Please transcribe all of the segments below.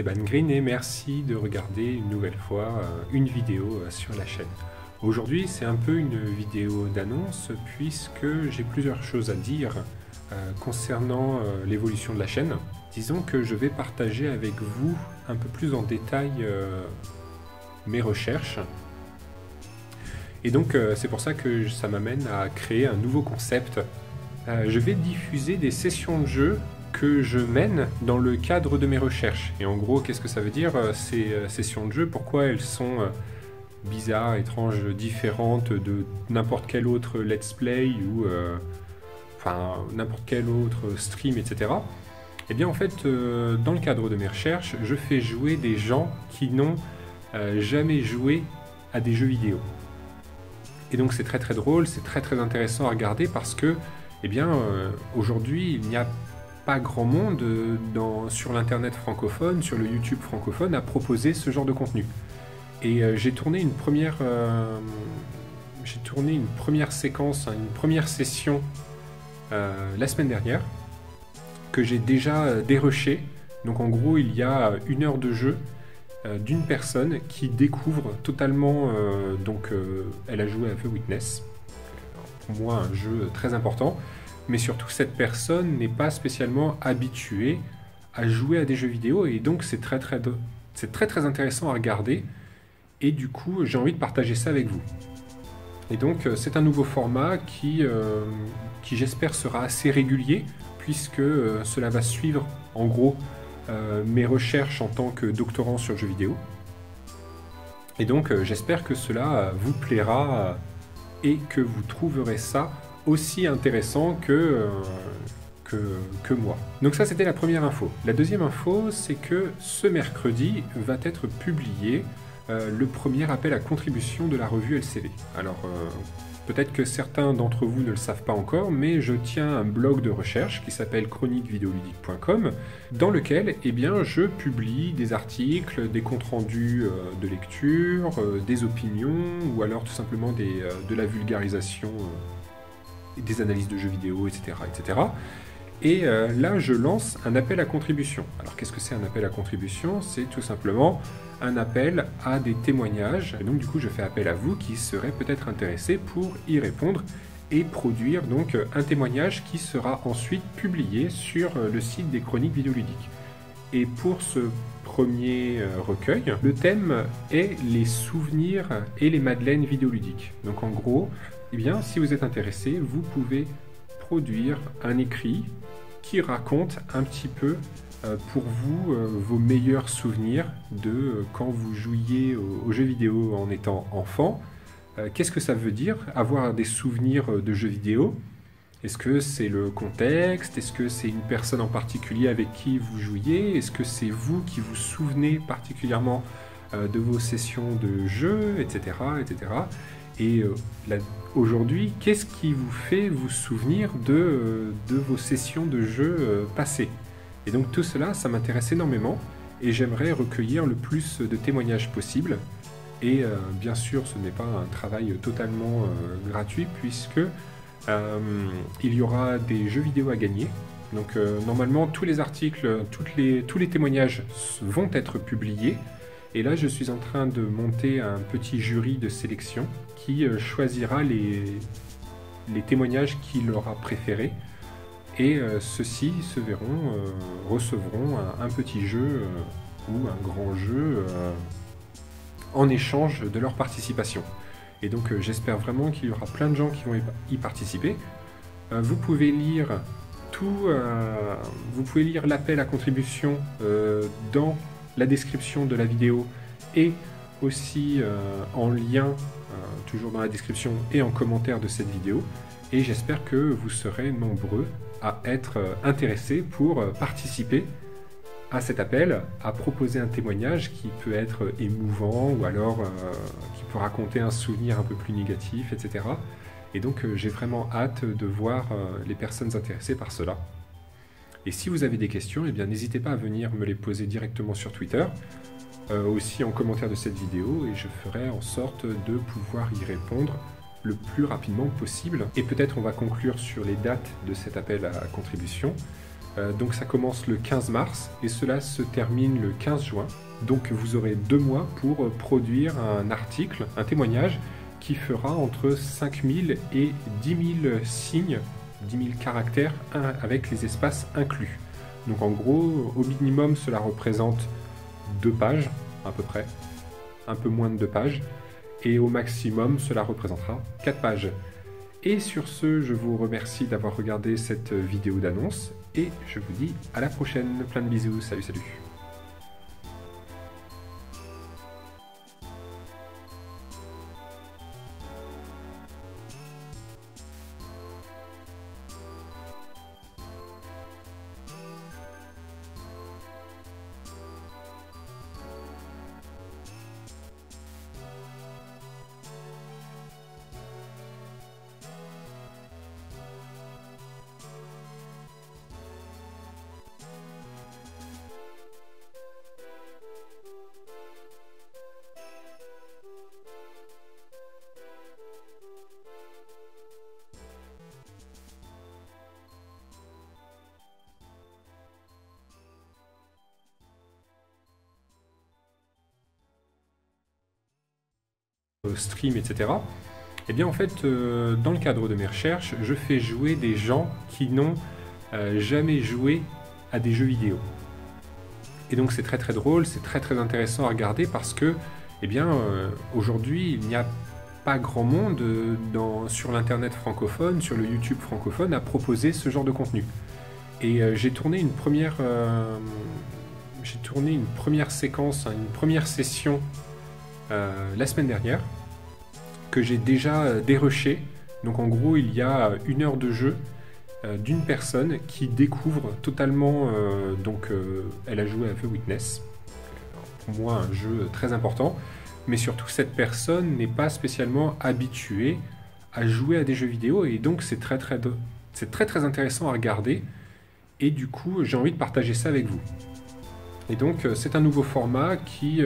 Esteban Green et merci de regarder une nouvelle fois une vidéo sur la chaîne. Aujourd'hui, c'est un peu une vidéo d'annonce puisque j'ai plusieurs choses à dire concernant l'évolution de la chaîne. Disons que je vais partager avec vous un peu plus en détail mes recherches. Et donc c'est pour ça que ça m'amène à créer un nouveau concept. Je vais diffuser des sessions de jeu que je mène dans le cadre de mes recherches. Et en gros, qu'est-ce que ça veut dire ces sessions de jeu? Pourquoi elles sont bizarres, étranges, différentes de n'importe quel autre let's play ou enfin n'importe quel autre stream, etc. Et bien en fait, dans le cadre de mes recherches, je fais jouer des gens qui n'ont jamais joué à des jeux vidéo. Et donc c'est très très drôle, c'est très très intéressant à regarder parce que, eh bien, aujourd'hui, il n'y a pas grand monde sur l'internet francophone, sur le YouTube francophone, à proposer ce genre de contenu. Et j'ai tourné une première séquence, une première session la semaine dernière, que j'ai déjà dérushé. Donc en gros, il y a 1 heure de jeu d'une personne qui découvre totalement, elle a joué à The Witness, pour moi un jeu très important, mais surtout cette personne n'est pas spécialement habituée à jouer à des jeux vidéo, et donc c'est très très intéressant à regarder, et du coup j'ai envie de partager ça avec vous. Et donc c'est un nouveau format qui j'espère sera assez régulier, puisque cela va suivre en gros mes recherches en tant que doctorant sur jeux vidéo. Et donc j'espère que cela vous plaira et que vous trouverez ça aussi intéressant que moi. Donc ça, c'était la première info. La deuxième info, c'est que ce mercredi va être publié le premier appel à contribution de la revue LCV. Alors peut-être que certains d'entre vous ne le savent pas encore, mais je tiens un blog de recherche qui s'appelle chroniquevideoludique.com, dans lequel je publie des articles, des comptes rendus de lecture, des opinions, ou alors tout simplement de la vulgarisation, des analyses de jeux vidéo, etc. etc. Et là, je lance un appel à contribution. Alors qu'est-ce que c'est un appel à contribution? C'est tout simplement un appel à des témoignages. Et donc du coup, je fais appel à vous qui serez peut-être intéressés pour y répondre et produire donc un témoignage qui sera ensuite publié sur le site des Chroniques Vidéoludiques. Et pour ce premier recueil, le thème est les souvenirs et les madeleines vidéoludiques. Donc en gros, si vous êtes intéressé, vous pouvez produire un écrit qui raconte un petit peu pour vous vos meilleurs souvenirs de quand vous jouiez aux jeux vidéo en étant enfant. Qu'est-ce que ça veut dire avoir des souvenirs de jeux vidéo? Est-ce que c'est le contexte? Est-ce que c'est une personne en particulier avec qui vous jouiez? Est-ce que c'est vous qui vous souvenez particulièrement de vos sessions de jeu, etc. etc. Et aujourd'hui, qu'est-ce qui vous fait vous souvenir de vos sessions de jeu passées? Et donc tout cela, ça m'intéresse énormément et j'aimerais recueillir le plus de témoignages possible. Et bien sûr, ce n'est pas un travail totalement gratuit puisque il y aura des jeux vidéo à gagner. Donc normalement, tous les articles, tous les témoignages vont être publiés. Et là, je suis en train de monter un petit jury de sélection qui choisira les témoignages qu'il aura préférés. Et ceux-ci recevront un petit jeu ou un grand jeu en échange de leur participation. Et donc j'espère vraiment qu'il y aura plein de gens qui vont y participer. Vous pouvez lire l'appel à contribution dans la description de la vidéo et aussi en lien, toujours dans la description et en commentaire de cette vidéo. Et j'espère que vous serez nombreux à être intéressés pour participer à cet appel, à proposer un témoignage qui peut être émouvant ou alors qui peut raconter un souvenir un peu plus négatif, etc. Et donc j'ai vraiment hâte de voir les personnes intéressées par cela. Et si vous avez des questions, n'hésitez pas à venir me les poser directement sur Twitter, aussi en commentaire de cette vidéo, et je ferai en sorte de pouvoir y répondre le plus rapidement possible. Et peut-être on va conclure sur les dates de cet appel à contribution. Donc ça commence le 15 mars et cela se termine le 15 juin. Donc vous aurez 2 mois pour produire un article, un témoignage qui fera entre 5000 et 10 000 signes, 10 000 caractères avec les espaces inclus. Donc en gros, au minimum, cela représente 2 pages à peu près, un peu moins de 2 pages, et au maximum, cela représentera 4 pages. Et sur ce, je vous remercie d'avoir regardé cette vidéo d'annonce, et je vous dis à la prochaine. Plein de bisous, salut salut. Stream, etc. Et bien en fait, dans le cadre de mes recherches, je fais jouer des gens qui n'ont jamais joué à des jeux vidéo. Et donc c'est très très drôle, c'est très très intéressant à regarder parce que, eh bien, aujourd'hui, il n'y a pas grand monde sur l'internet francophone, sur le YouTube francophone, à proposer ce genre de contenu. Et j'ai tourné une première séquence, une première session la semaine dernière, que j'ai déjà dérushé. Donc en gros, il y a 1 heure de jeu d'une personne qui découvre totalement, elle a joué à The Witness, pour moi un jeu très important, mais surtout cette personne n'est pas spécialement habituée à jouer à des jeux vidéo, et donc c'est très très intéressant à regarder, et du coup j'ai envie de partager ça avec vous. Et donc c'est un nouveau format qui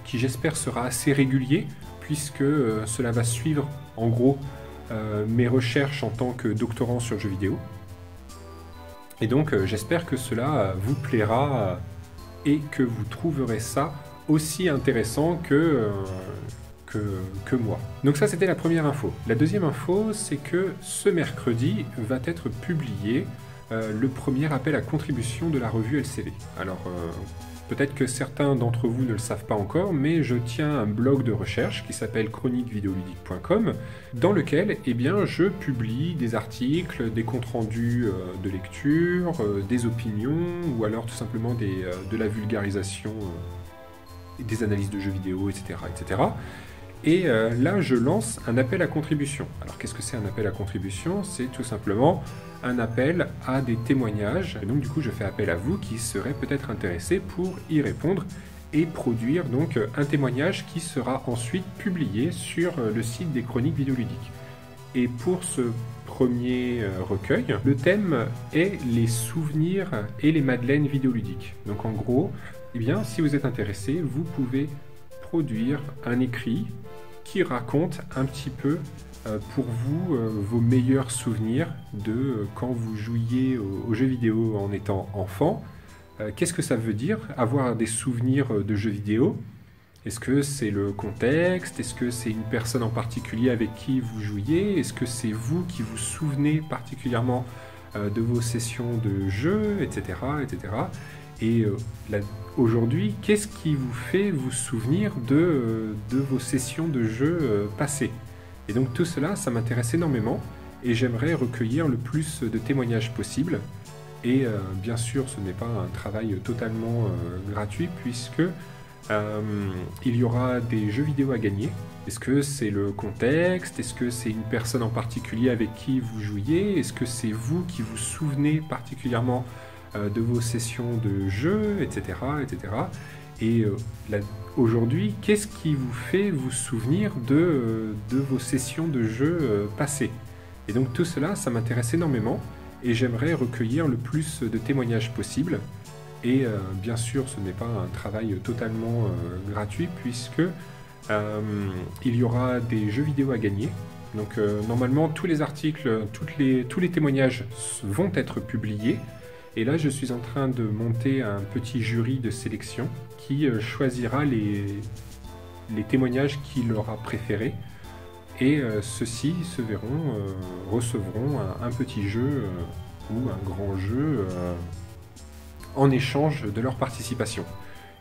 j'espère sera assez régulier, puisque cela va suivre en gros mes recherches en tant que doctorant sur le jeu vidéo. Et donc j'espère que cela vous plaira et que vous trouverez ça aussi intéressant que moi. Donc ça, c'était la première info. La deuxième info, c'est que ce mercredi va être publié le premier appel à contribution de la revue LCV. Alors peut-être que certains d'entre vous ne le savent pas encore, mais je tiens un blog de recherche qui s'appelle chroniquevideoludique.com, dans lequel je publie des articles, des comptes rendus de lecture, des opinions, ou alors tout simplement de la vulgarisation, des analyses de jeux vidéo, etc. etc. Et là, je lance un appel à contribution. Alors qu'est-ce que c'est un appel à contribution? C'est tout simplement un appel à des témoignages. Et donc du coup, je fais appel à vous qui serez peut-être intéressés pour y répondre et produire donc un témoignage qui sera ensuite publié sur le site des chroniques vidéoludiques. Et pour ce premier recueil, le thème est les souvenirs et les madeleines vidéoludiques. Donc en gros, si vous êtes intéressé, vous pouvez produire un écrit qui raconte un petit peu pour vous vos meilleurs souvenirs de quand vous jouiez aux jeux vidéo en étant enfant. Qu'est-ce que ça veut dire avoir des souvenirs de jeux vidéo? Est-ce que c'est le contexte? Est-ce que c'est une personne en particulier avec qui vous jouiez? Est-ce que c'est vous qui vous souvenez particulièrement de vos sessions de jeu, etc. etc. Et aujourd'hui, qu'est-ce qui vous fait vous souvenir de vos sessions de jeu passées? Et donc tout cela, ça m'intéresse énormément, et j'aimerais recueillir le plus de témoignages possible. Et bien sûr, ce n'est pas un travail totalement gratuit, puisque il y aura des jeux vidéo à gagner. Est-ce que c'est le contexte? Est-ce que c'est une personne en particulier avec qui vous jouiez? Est-ce que c'est vous qui vous souvenez particulièrement de vos sessions de jeu, etc. etc. Et aujourd'hui, qu'est-ce qui vous fait vous souvenir de vos sessions de jeu passées? Et donc tout cela, ça m'intéresse énormément, et j'aimerais recueillir le plus de témoignages possible. Et bien sûr, ce n'est pas un travail totalement gratuit, puisque il y aura des jeux vidéo à gagner. Donc normalement, tous les articles, tous les témoignages vont être publiés. Et là, je suis en train de monter un petit jury de sélection qui choisira les témoignages qu'il aura préférés. Et ceux-ci se verront, recevront un petit jeu ou un grand jeu en échange de leur participation.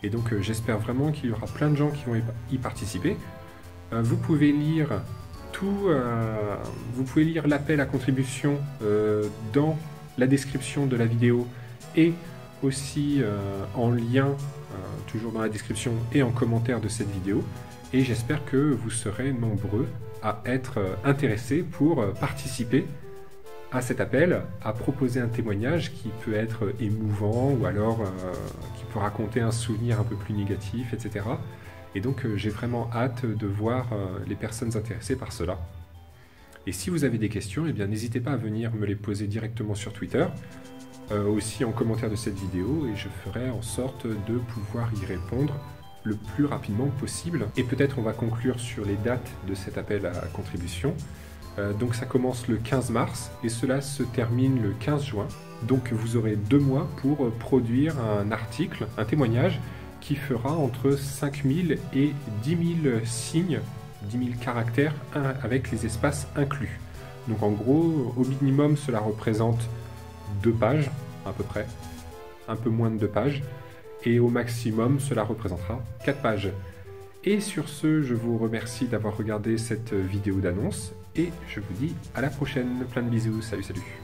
Et donc j'espère vraiment qu'il y aura plein de gens qui vont y participer. Vous pouvez lire l'appel à contribution dans la description de la vidéo et aussi en lien, toujours dans la description et en commentaire de cette vidéo. Et j'espère que vous serez nombreux à être intéressés pour participer à cet appel, à proposer un témoignage qui peut être émouvant ou alors qui peut raconter un souvenir un peu plus négatif, etc. Et donc j'ai vraiment hâte de voir les personnes intéressées par cela. Et si vous avez des questions, eh bien n'hésitez pas à venir me les poser directement sur Twitter, aussi en commentaire de cette vidéo, et je ferai en sorte de pouvoir y répondre le plus rapidement possible. Et peut-être on va conclure sur les dates de cet appel à contribution. Donc ça commence le 15 mars et cela se termine le 15 juin. Donc vous aurez 2 mois pour produire un article, un témoignage qui fera entre 5000 et 10 000 signes, 10 000 caractères avec les espaces inclus. Donc en gros, au minimum, cela représente 2 pages à peu près, un peu moins de 2 pages. Et au maximum, cela représentera 4 pages. Et sur ce, je vous remercie d'avoir regardé cette vidéo d'annonce et je vous dis à la prochaine. Plein de bisous, salut salut.